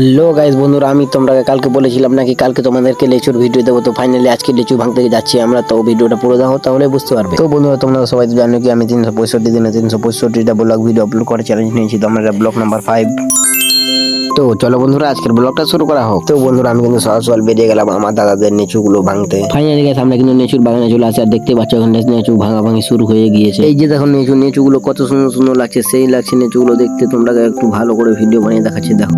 Hello guys বন্ধুরা, আমি তোমরা কালকে বলেছিলাম নাকি কালকে তোমাদেরকে লিচুর ভিডিও দেবো। তো ফাইনালি আজকে লিচু ভাঙতে যাচ্ছি আমরা। তো ভিডিওটা পুরো দেখো তাহলে বুঝতে পারবে। তো বন্ধুরা, তোমরা সবাই তো জানো কি আমি 365 দিনে 365টা ব্লগ ভিডিও আপলোড করার চ্যালেঞ্জ নিয়েছি। তো আমরা ব্লগ নাম্বার 5। তো চলো বন্ধুরা, আজকের ব্লগটা শুরু করা হোক। তো বন্ধুরা, আমি কিন্তু সকাল সকাল বেরিয়ে গেলাম আমার দাদাদের লিচুগুলো ভাঙতে। ফাইনালি গাইস আমরা কিন্তু লিচুর বাগানে চলে আসি। আর দেখতে পাচ্ছ ওখানে লিচু ভাঙাভাঙি শুরু হয়ে গিয়েছে। এই যে দেখো লিচুগুলো কত সুন্দর সুন্দর লাগছে, সেই লাগছে লিচুগুলো দেখতে। তোমরা একটু ভালো করে ভিডিও বানিয়ে দেখাচ্ছি, দেখো।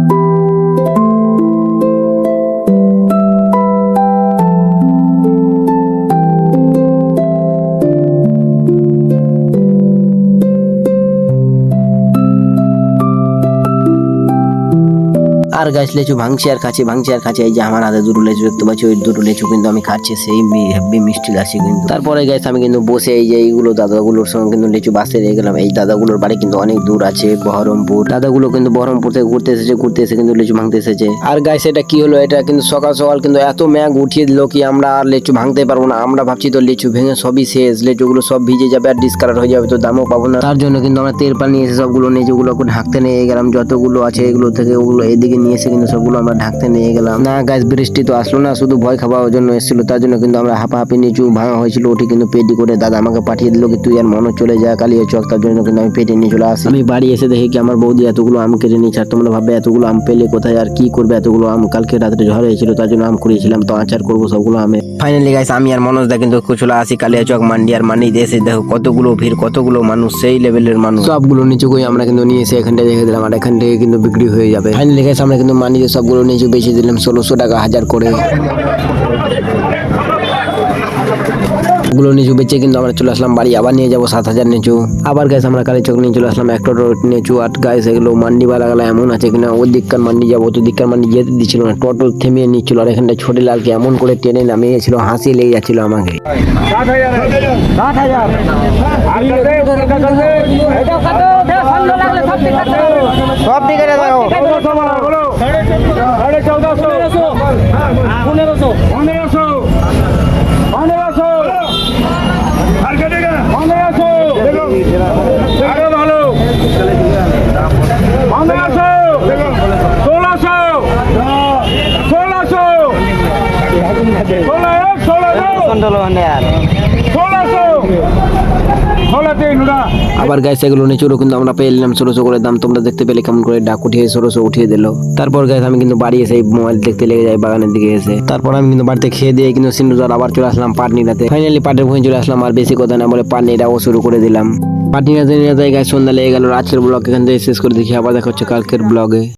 আর গাছ লেচু ভাঙছে আর খাচ্ছে, ভাঙছে আর খাচ্ছে। এই যে আমার হাতে দুটো লেচু দেখতে পাচ্ছি, ওই দুটো লেচু কিন্তু আমি খাচ্ছি, সেই হেভি মিষ্টি লাগছে কিন্তু। তারপরে গাছ আমি কিন্তু বসে এই যে এইগুলো দাদাগুলোর সঙ্গে কিন্তু লেচু বাসে রয়ে গেলাম। এই দাদাগুলোর বাড়ি কিন্তু অনেক দূর আছে, বহরমপুর। দাদাগুলো কিন্তু বহরমপুর থেকে ঘুরতে এসে কিন্তু লেচু ভাঙতে এসেছে। আর গাছ এটা কি হলো, এটা কিন্তু সকাল সকাল কিন্তু এত ম্যাঘ উঠিয়ে দিল কি আমরা আর লেচু ভাঙতে পারবো না। আমরা ভাবছি তো লেচু ভেঙে সবই শেষ, লেচুগুলো সব ভিজে যাবে আর ডিসকালার হয়ে যাবে, তো দামও পাবো না। তার জন্য কিন্তু আমরা তেল পানি এসে সবগুলো লেচুগুলো ঢাকতে নিয়ে গেলাম। যতগুলো আছে এগুলো থেকে ওগুলো এদিকে নিয়ে এসে কিন্তু সবগুলো আমরা ঢাকতে নিয়ে গেলাম। না গাছ, বৃষ্টি তো আসলো না, শুধু ভয় খাওয়ার জন্য এসেছিল। তার জন্য কিন্তু আমরা হাঁপাহাঁপি লিচু ভাঙা হয়েছিল, ওটি কিন্তু পেটি করে দাদা আমাকে পাঠিয়ে দিল কি তুই আর মনে চলে যা কালিয়া চক। তার জন্য কিন্তু আমি পেটে নিয়ে চলে আসি। আমি বাড়ি এসে দেখি কি আমার বৌদি এতগুলো আম কেটে নিচ্ছে। আর তোমরা ভাববে এতগুলো আম পেলে কোথায় আর কি করবে এতগুলো আম? কালকে রাত্রে ঝড় হয়েছিল, তার জন্য আম কুড়িয়েছিলাম, তো আচার করবো সবগুলো আমে। ফাইনালি গাইস আমি আর মনোজদা কিন্তু চলে আসি কালিয়া চক মান্ডি। আর মান্ডিতে এসে দেখো কতগুলো ভিড়, কতগুলো মানুষ, সেই লেভেলের মানুষ। সবগুলো নিচু করে আমরা কিন্তু নিয়ে এসে এখানটা রেখে দিলাম, আর এখান থেকে কিন্তু বিক্রি হয়ে যাবে। ফাইনালি গাইস আমরা কিন্তু মান্ডিতে সবগুলো নিচু বেঁচে দিলাম 1600 টাকা হাজার করে। গুলো নিচু বেচে কিন্তু আমরা চলে আসলাম বাড়ি। আবার নিয়ে যাবো 7000 নিচু। আবার গাছ আমরা কালী চক নিয়ে চলে আসলাম 1 টোটো নিচু। আর গাছ এগুলো মান্ডি বালাগালা এমন আছে কিনা ওই দিককার মান্ডি যাবো, তো দিককার মান্ডি যেতে দিচ্ছিল না, টোটো থেমিয়ে নিচ্ছিল। আর এখানটা ছোট লালকে এমন করে টেনে নামিয়ে গেছিল, হাসি লেগে যাচ্ছিল আমাকে। সব দিকে আবার গাছ এগুলো নিচুরও কিন্তু আমরা পেয়ে নিলাম 1600 করে দাম। তোমরা দেখতে পেলে কেমন করে ডাক উঠিয়ে 1600 উঠিয়ে দিল। তারপর গাছ আমি কিন্তু বাড়ি এসে মোবাইল দেখতে লেগে যাই বাগানের দিকে এসে। তারপর আমি কিন্তু বাড়িতে খেয়ে দিয়ে কিন্তু সিন্ধুদার আবার চলে আসলাম পাটনিরাতে। ফাইনালি পাটের ভূমি চলে আসলাম, আর বেশি কথা না বলে পাটনিরাও শুরু করে দিলাম। পাটনিরাতে নিয়ে যায় গাছ, সন্ধ্যা লেগে গেল। আজকের ব্লগ এখান থেকে শেষ করে দেখি, আবার দেখা হচ্ছে কালকের ব্লগে।